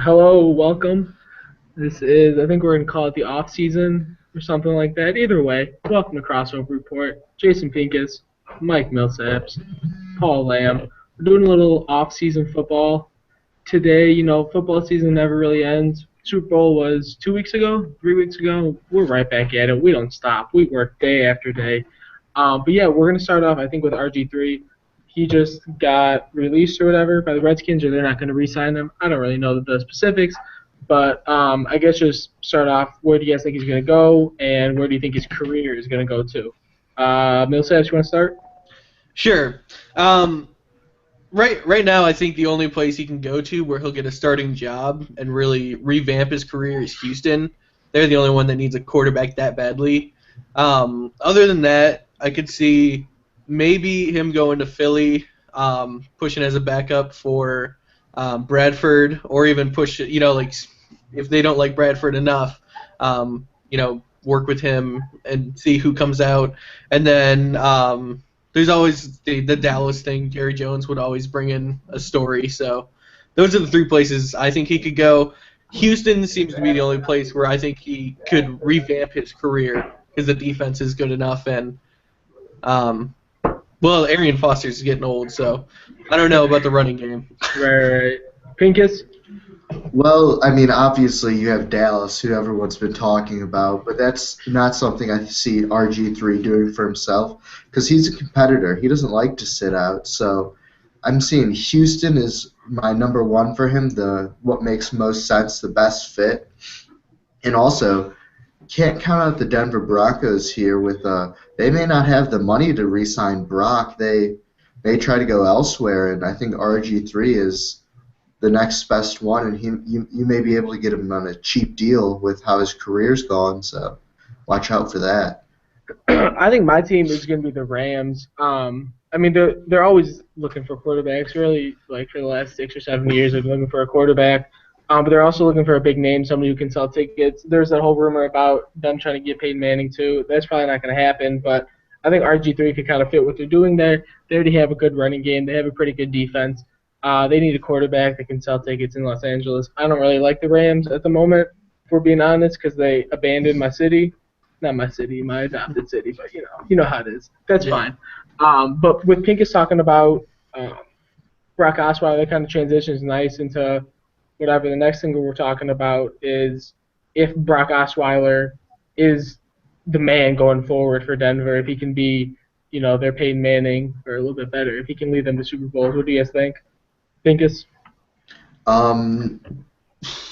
Hello, welcome. I think we're going to call it the off-season or something like that. Either way, welcome to Crossover Report. Jason Pincus, Mike Millsaps, Paul Lamb. We're doing a little off-season football. Today, football season never really ends. Super Bowl was 2 weeks ago, 3 weeks ago. We're right back at it. We don't stop. We work day after day. But yeah, we're going to start off, I think, with RG3. He just got released or whatever by the Redskins, or they're not going to re-sign him. I don't really know the specifics, but I guess just start off. Where do you guys think he's going to go, and where do you think his career is going to go to? Millsaps, you want to start? Sure. Um, right now, I think the only place he can go to where he'll get a starting job and really revamp his career is Houston. They're the only one that needs a quarterback that badly. Other than that, I could see maybe him going to Philly, pushing as a backup for Bradford, or even push, like if they don't like Bradford enough, work with him and see who comes out. And then there's always the Dallas thing. Jerry Jones would always bring in a story. So those are the three places I think he could go. Houston seems to be the only place where I think he could revamp his career because the defense is good enough. And, Arian Foster's getting old, so I don't know about the running game. Right. Pincus? Well, I mean, obviously you have Dallas, who everyone's been talking about, but that's not something I see RG3 doing for himself because he's a competitor. He doesn't like to sit out. So I'm seeing Houston is my number one for him, the what makes most sense, the best fit. And also, can't count out the Denver Broncos here with they may not have the money to re-sign Brock. They may try to go elsewhere, and I think RG3 is the next best one, and you may be able to get him on a cheap deal with how his career's gone. So watch out for that. I think my team is going to be the Rams. I mean, they're always looking for quarterbacks. Really, like for the last 6 or 7 years, they've been looking for a quarterback. But they're also looking for a big name, somebody who can sell tickets. There's that whole rumor about them trying to get Peyton Manning too. That's probably not going to happen. But I think RG3 could kind of fit what they're doing there. They already have a good running game. They have a pretty good defense. They need a quarterback that can sell tickets in Los Angeles. I don't really like the Rams at the moment, if we're being honest, because they abandoned my city. Not my city, my adopted city, but you know how it is. That's Yeah. fine. But with Pincus talking about Brock Osweiler, that kind of transitions nice into whatever the next thing we're talking about is if Brock Osweiler is the man going forward for Denver, if he can be, their Peyton Manning or a little bit better, if he can lead them to Super Bowls. What do you guys think? Pincus? Um,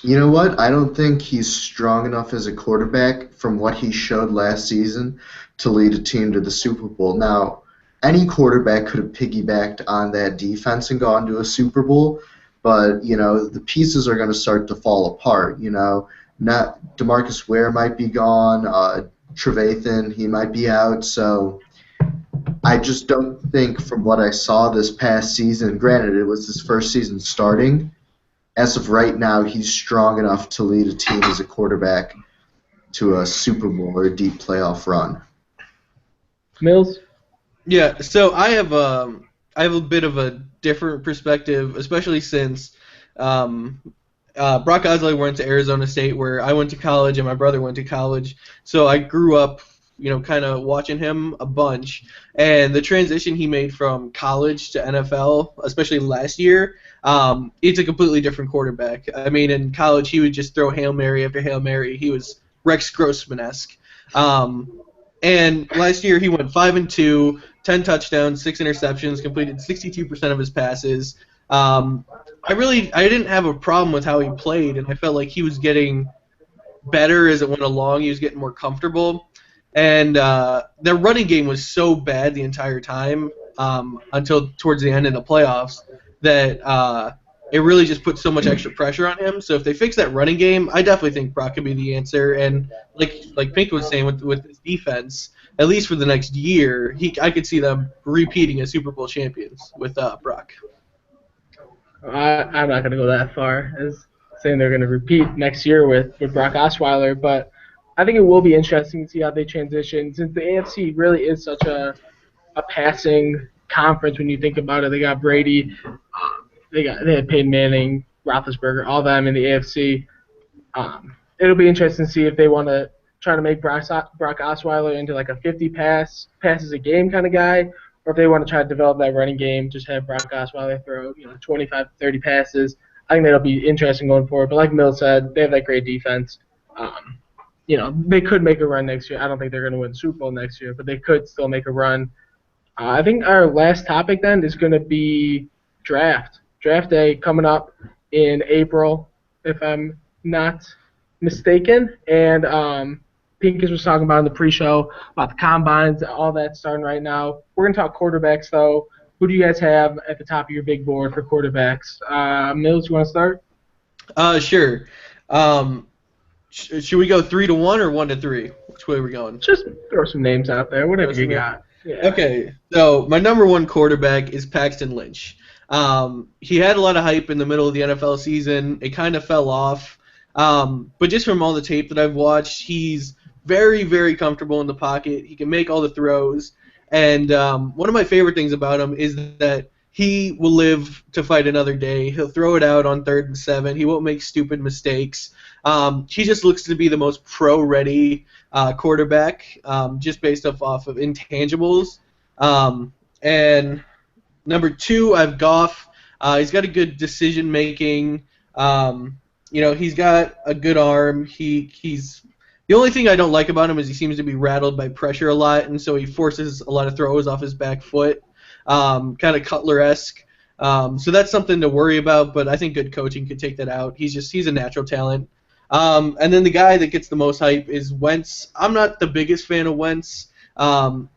you know what? I don't think he's strong enough as a quarterback from what he showed last season to lead a team to the Super Bowl. Now, any quarterback could have piggybacked on that defense and gone to a Super Bowl, but the pieces are going to start to fall apart. Not Demarcus Ware might be gone, Trevathan he might be out, so I just don't think from what I saw this past season. Granted, it was his first season starting. As of right now, he's strong enough to lead a team as a quarterback to a Super Bowl or a deep playoff run. Mills? Yeah, so I have a bit of a different perspective, especially since Brock Osweiler went to Arizona State, where I went to college and my brother went to college. So I grew up, kind of watching him a bunch. And the transition he made from college to NFL, especially last year, it's a completely different quarterback. I mean, in college, he would just throw Hail Mary after Hail Mary. He was Rex Grossman-esque. And last year, he went 5-2, 10 touchdowns, 6 interceptions, completed 62% of his passes. I didn't have a problem with how he played, and I felt like he was getting better as it went along. He was getting more comfortable, and their running game was so bad the entire time until towards the end of the playoffs that it really just put so much extra pressure on him. So if they fix that running game, I definitely think Brock could be the answer. And like Pink was saying with his defense, at least for the next year, I could see them repeating as Super Bowl champions with Brock. I'm not going to go that far as saying they're going to repeat next year with Brock Osweiler, but I think it will be interesting to see how they transition since the AFC really is such a passing conference when you think about it. They got Brady, they had Peyton Manning, Roethlisberger, all them in the AFC. It'll be interesting to see if they want to try to make Brock Osweiler into like a 50 passes a game kind of guy, or if they want to try to develop that running game, just have Brock Osweiler throw 25 to 30 passes. I think that'll be interesting going forward. But like Mill said, they have that great defense. They could make a run next year. I don't think they're going to win the Super Bowl next year, but they could still make a run. I think our last topic then is going to be draft. Draft day coming up in April, if I'm not mistaken. And Pincus was talking about in the pre-show about the combines, all that starting right now. We're going to talk quarterbacks, though. Who do you guys have at the top of your big board for quarterbacks? Mills, you want to start? Sure. Should we go 3-1 or 1-3? Which way are we going? Just throw some names out there, whatever you got. Yeah. Okay, so my number one quarterback is Paxton Lynch. He had a lot of hype in the middle of the NFL season. It kind of fell off. But just from all the tape that I've watched, he's very, very comfortable in the pocket. He can make all the throws. And one of my favorite things about him is that he will live to fight another day. He'll throw it out on 3rd and 7. He won't make stupid mistakes. He just looks to be the most pro-ready quarterback, just based off of intangibles. And number 2, I have Goff. He's got a good decision-making. He's got a good arm. He's the only thing I don't like about him is he seems to be rattled by pressure a lot, and so he forces a lot of throws off his back foot, kind of Cutler-esque. So that's something to worry about, but I think good coaching could take that out. He's a natural talent. And then the guy that gets the most hype is Wentz. I'm not the biggest fan of Wentz.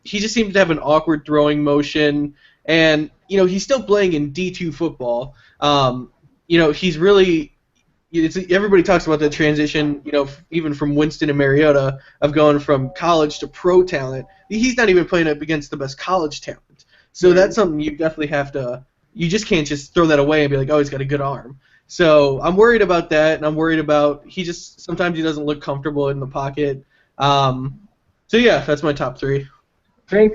He just seems to have an awkward throwing motion, and he's still playing in D2 football. He's really. Everybody talks about the transition, even from Winston and Mariota, of going from college to pro talent. He's not even playing up against the best college talent. So that's something you definitely have to. You just can't just throw that away and be like, oh, he's got a good arm. So I'm worried about that, and I'm worried about sometimes he doesn't look comfortable in the pocket. So yeah, that's my top 3. Frank?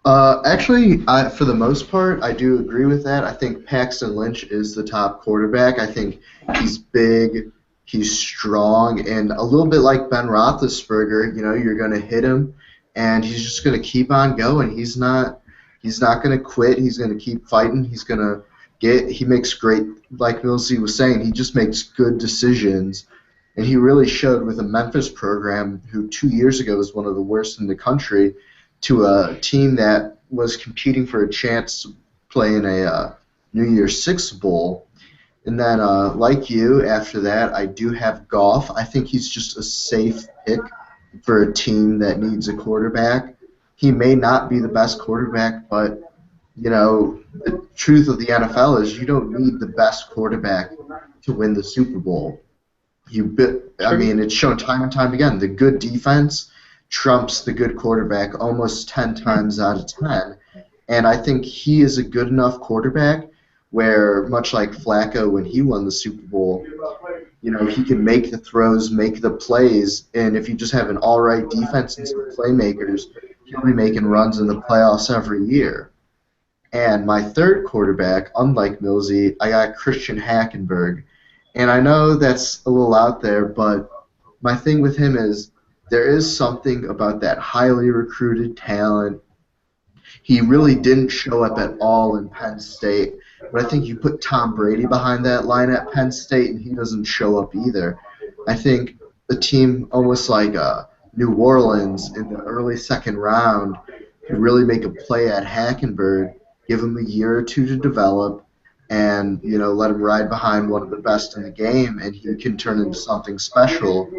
Actually, for the most part, I do agree with that. I think Paxton Lynch is the top quarterback. I think he's big, he's strong, and a little bit like Ben Roethlisberger. You're going to hit him, and he's just going to keep on going. He's not going to quit. He's going to keep fighting. He makes great, like Millsy was saying, he just makes good decisions. And he really showed with the Memphis program, who 2 years ago was one of the worst in the country, to a team that was competing for a chance to play in a New Year's Six Bowl. And then, like you, after that, I do have Goff. I think he's just a safe pick for a team that needs a quarterback. He may not be the best quarterback, but the truth of the NFL is you don't need the best quarterback to win the Super Bowl. It's shown time and time again. The good defense trumps the good quarterback almost 10 times out of 10. And I think he is a good enough quarterback where, much like Flacco when he won the Super Bowl, he can make the throws, make the plays, and if you just have an all right defense and some playmakers, he'll be making runs in the playoffs every year. And my third quarterback, unlike Millsy, I got Christian Hackenberg. And I know that's a little out there, but my thing with him is there is something about that highly recruited talent. He really didn't show up at all in Penn State, but I think you put Tom Brady behind that line at Penn State, and he doesn't show up either. I think a team almost like New Orleans in the early second round could really make a play at Hackenberg, give him a year or 2 to develop, and let him ride behind one of the best in the game, and he can turn into something special.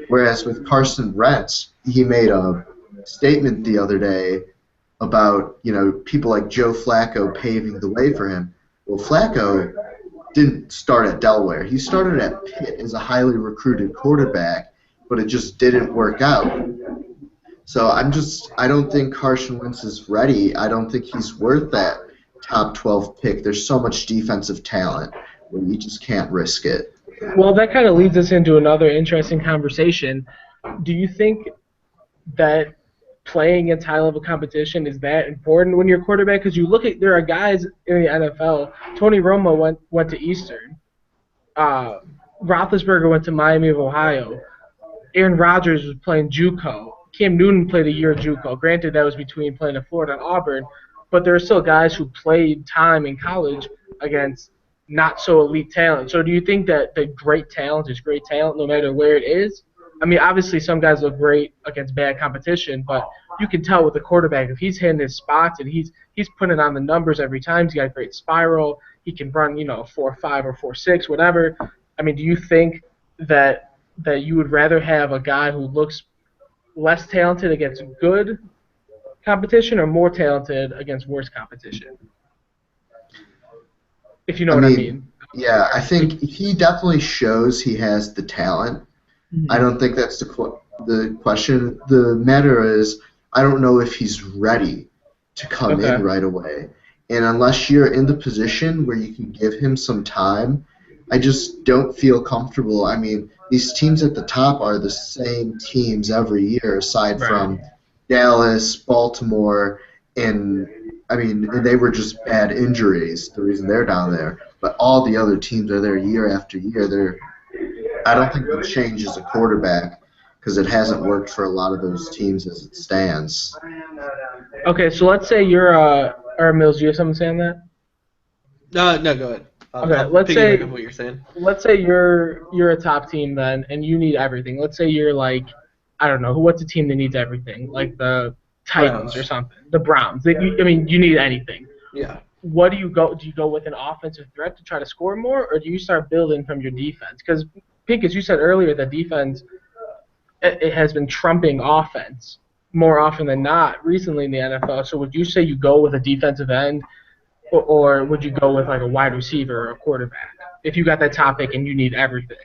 Whereas with Carson Wentz, he made a statement the other day about people like Joe Flacco paving the way for him. Well, Flacco didn't start at Delaware. He started at Pitt as a highly recruited quarterback, but it just didn't work out. So I don't think Carson Wentz is ready. I don't think he's worth that top 12 pick. There's so much defensive talent where you just can't risk it. Well, that kind of leads us into another interesting conversation. Do you think that playing against high-level competition is that important when you're a quarterback? Because there are guys in the NFL. Tony Romo went to Eastern. uh, Roethlisberger went to Miami of Ohio. Aaron Rodgers was playing JUCO. Cam Newton played a year of JUCO. Granted, that was between playing at Florida and Auburn, but there are still guys who played time in college against not so elite talent. So do you think that the great talent is great talent no matter where it is? I mean, obviously some guys look great against bad competition, but you can tell with the quarterback if he's hitting his spots and he's putting on the numbers every time. He's got a great spiral. He can run, 4.5 or 4.6, whatever. I mean, do you think that you would rather have a guy who looks less talented against good competition or more talented against worse competition? If you know I what I mean, mean. yeah, I think he definitely shows he has the talent. I Mhm. don't think that's the question. The matter is, I don't know if he's ready to come in Okay. right away. And unless you're in the position where you can give him some time, I just don't feel comfortable. I mean, these teams at the top are the same teams every year, aside Right. from Dallas, Baltimore, and I mean, and they were just bad injuries, the reason they're down there. But all the other teams are there year after year. I don't think the change is a quarterback because it hasn't worked for a lot of those teams as it stands. Okay, so let's say you're or Mills, you have something saying that? No, go ahead. Okay, I'll let's piggyback say on what you're saying. let's say you're a top team then and you need everything. Let's say you're like I don't know, what's a team that needs everything? Like the Titans or Browns. something. The Browns. I mean, you need anything. Yeah. What do you go? Do you go with an offensive threat to try to score more, or do you start building from your defense? Because Pink, as you said earlier, that defense it has been trumping offense more often than not recently in the NFL. So would you say you go with a defensive end, or would you go with like a wide receiver or a quarterback if you got that top pick and you need everything?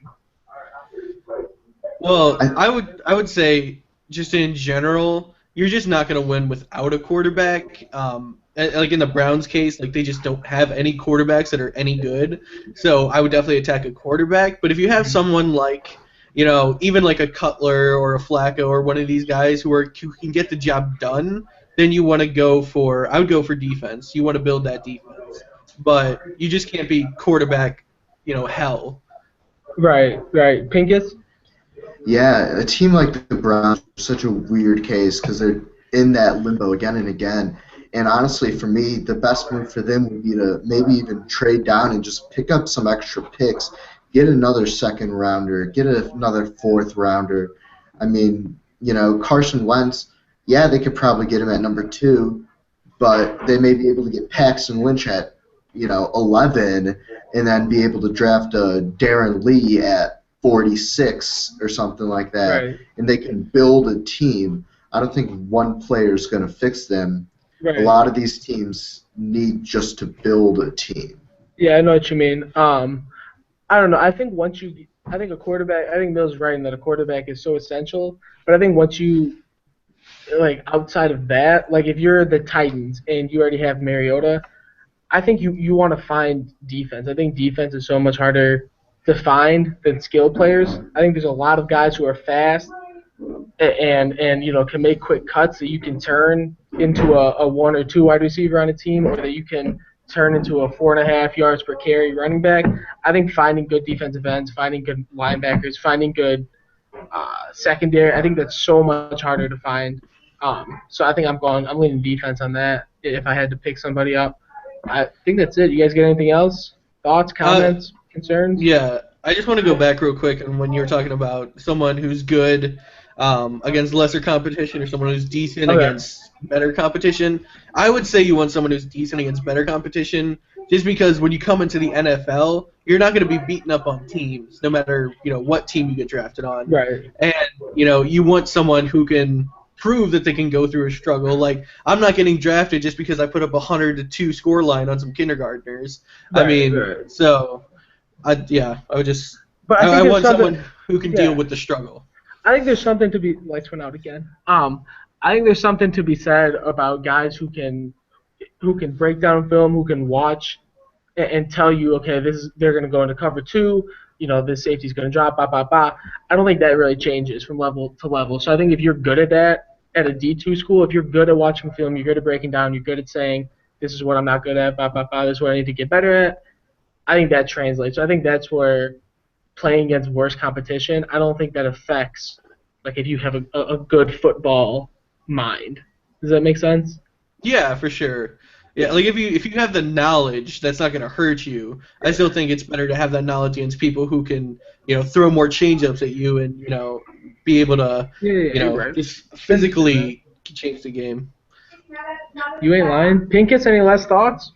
Well, I I would say just in general, you're just not going to win without a quarterback. Like in the Browns case, like they just don't have any quarterbacks that are any good. So I would definitely attack a quarterback. But if you have someone like, even like a Cutler or a Flacco or one of these guys who can get the job done, then you want to go for I would go for defense. You want to build that defense, but you just can't be quarterback, hell. Right, right. Pincus? Yeah, a team like the Browns are such a weird case because they're in that limbo again and again. And honestly, for me, the best move for them would be to maybe even trade down and just pick up some extra picks, get another second rounder, get another fourth rounder. I mean, Carson Wentz, yeah, they could probably get him at number two, but they may be able to get Paxton Lynch at 11, and then be able to draft Darren Lee at 46 or something like that, Right, and they can build a team. I don't think one player is going to fix them. A right. lot of these teams need just to build a team. Yeah, I know what you mean. I don't know. I think a quarterback. I think Mill's right in that a quarterback is so essential. But I think once you like outside of that, like if you're the Titans and you already have Mariota, I think you want to find defense. I think defense is so much harder to find than skill players. I think there's a lot of guys who are fast and can make quick cuts that you can turn into a one or two wide receiver on a team, or that you can turn into a 4.5 yards per carry running back. I think finding good defensive ends, finding good linebackers, finding good secondary. I think that's so much harder to find. So I think I'm leaning defense on that. If I had to pick somebody up, I think that's it. You guys got anything else? Thoughts, Uh, comments, concerns? Yeah, I just want to go back real quick on when you were talking about someone who's good against lesser competition or someone who's decent Okay. against better competition. I would say you want someone who's decent against better competition, just because when you come into the NFL, you're not going to be beaten up on teams, no matter what team you get drafted on, Right. and you want someone who can prove that they can go through a struggle. Like I'm not getting drafted just because I put up 100-2 score line on some kindergartners. I Right. mean, Right. so. I would just But I I think there's want something. someone who can deal Yeah. with the struggle. I think there's something to be lights went out again. I think there's something to be said about guys who can break down film, who can watch and tell you, okay, they're going to go into cover two. This safety's going to drop, ba ba ba. I don't think that really changes from level to level. So I think if you're good at that at a D2 school, if you're good at watching film, you're good at breaking down, you're good at saying this is what I'm not good at, ba ba ba. This is what I need to get better at. I think that translates. I think that's where playing against worse competition, I don't think that affects, like, if you have a good football mind. Does that make sense? Yeah, for sure. Yeah, like if you have the knowledge, that's not gonna hurt you. I still think it's better to have that knowledge against people who can, throw more change-ups at you and, be able to, Yeah, you're right. just physically change the game. You ain't lying. Pincus, any last thoughts?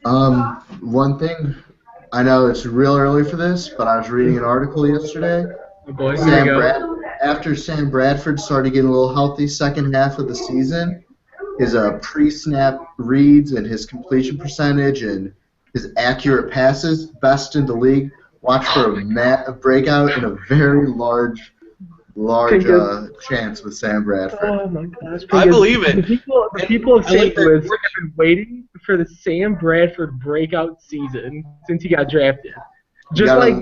One thing, I know it's real early for this, but I was reading an article yesterday. Oh boy, here we go. After Sam Bradford started getting a little healthy second half of the season, his pre-snap reads and his completion percentage and his accurate passes, best in the league. Watch for a breakout in a very large chance with Sam Bradford. Oh my gosh! I believe it. The people of St. Louis have been waiting for the Sam Bradford breakout season since he got drafted.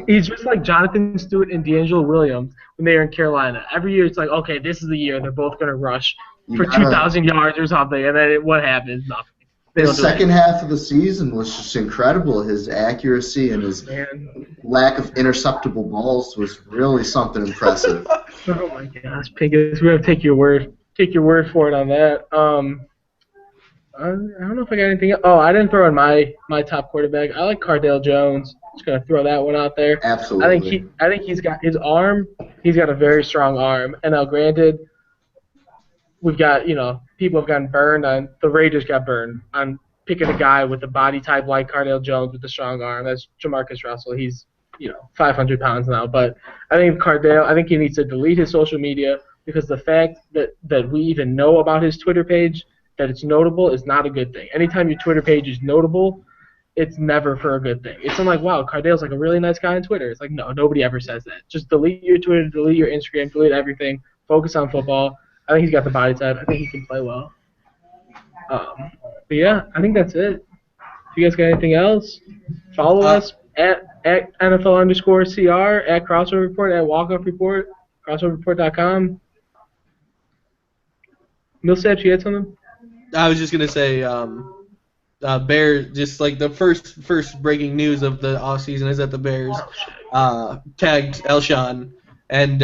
He's just like Jonathan Stewart and D'Angelo Williams when they were in Carolina. Every year it's like, okay, this is the year they're both going to rush for 2,000 yards or something, and then what happens? Nothing. His second half of the season was just incredible. His accuracy and his lack of interceptable balls was really something impressive. Oh my gosh, Pincus, we're gonna take your word for it on that. I don't know if I got anything else. Oh, I didn't throw in my top quarterback. I like Cardale Jones. Just gonna throw that one out there. Absolutely. I think he's got his arm. He's got a very strong arm. And now, granted, we've got people have gotten burned on. The Raiders got burned on picking a guy with a body type like Cardale Jones with a strong arm. That's Jamarcus Russell. He's 500 pounds now. But I think I think he needs to delete his social media because the fact that we even know about his Twitter page, that it's notable, is not a good thing. Anytime your Twitter page is notable, it's never for a good thing. It's not like, wow, Cardale's like a really nice guy on Twitter. It's like, no, nobody ever says that. Just delete your Twitter, delete your Instagram, delete everything. Focus on football. I think he's got the body type. I think he can play well. But yeah, I think that's it. If you guys got anything else, follow us at NFL_CR, at Crossover Report, at Walkup Report, crossoverreport.com. Millsap, you had something? I was just gonna say, Bears. Just like the first breaking news of the offseason is that the Bears tagged Elshon, and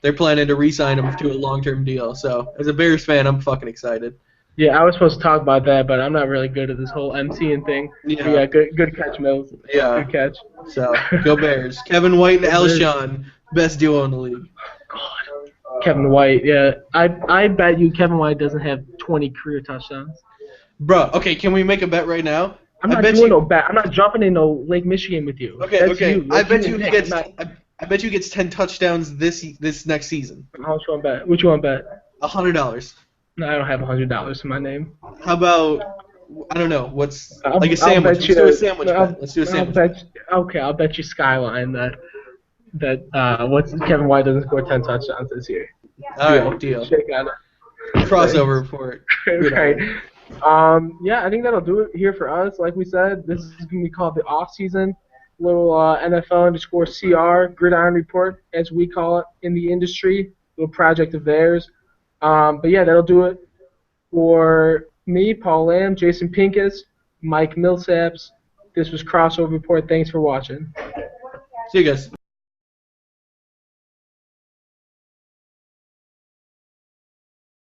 they're planning to re-sign him to a long-term deal. So as a Bears fan, I'm fucking excited. Yeah, I was supposed to talk about that, but I'm not really good at this whole MCing thing. Yeah, good catch, Mills. Yeah, good catch. So go Bears. Kevin White and Elshon, best duo in the league. God, Kevin White. Yeah, I bet you Kevin White doesn't have 20 career touchdowns. Bro, okay, can we make a bet right now? I'm not doing no bet. I'm not jumping in no Lake Michigan with you. Okay. I bet you he gets 10 touchdowns this next season. How much you want to bet? What you want to bet? $100. No, I don't have $100 in my name. How about, I don't know, what's like a sandwich? Let's do a sandwich bet. Let's do a sandwich. I'll bet you Skyline that Kevin White doesn't score 10 touchdowns this year. All right, deal. Shake on it. Crossover report. Right. Yeah, I think that'll do it here for us. Like we said, this is going to be called the off-season little NFL_CR gridiron report, as we call it in the industry, little project of theirs. But yeah, that'll do it for me, Paul Lamb, Jason Pincus, Mike Millsaps. This was Crossover Report. Thanks for watching. See you guys.